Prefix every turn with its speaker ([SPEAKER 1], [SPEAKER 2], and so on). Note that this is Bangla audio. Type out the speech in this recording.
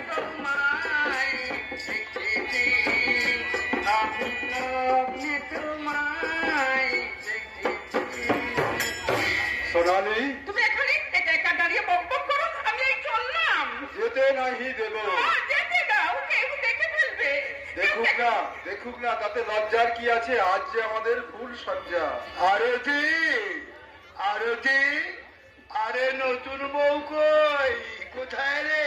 [SPEAKER 1] তোমায় দেখেছি, আমি স্বপ্নে তোমায় দেখেছি।
[SPEAKER 2] সোনালি,
[SPEAKER 1] তুমি এখানে একা একা দাঁড়িয়ে বক বক করো, আমি এই চললাম।
[SPEAKER 2] যেতে নাহি দেব।
[SPEAKER 1] যেতে দাও, কেউ দেখে ফেলবে।
[SPEAKER 2] দেখুক না, তাতে লজ্জার কি আছে? আজ যে আমাদের ফুল সজ্জা।
[SPEAKER 3] আরতি, আরতি, আরে নতুন বউ কই, কোথায় রে?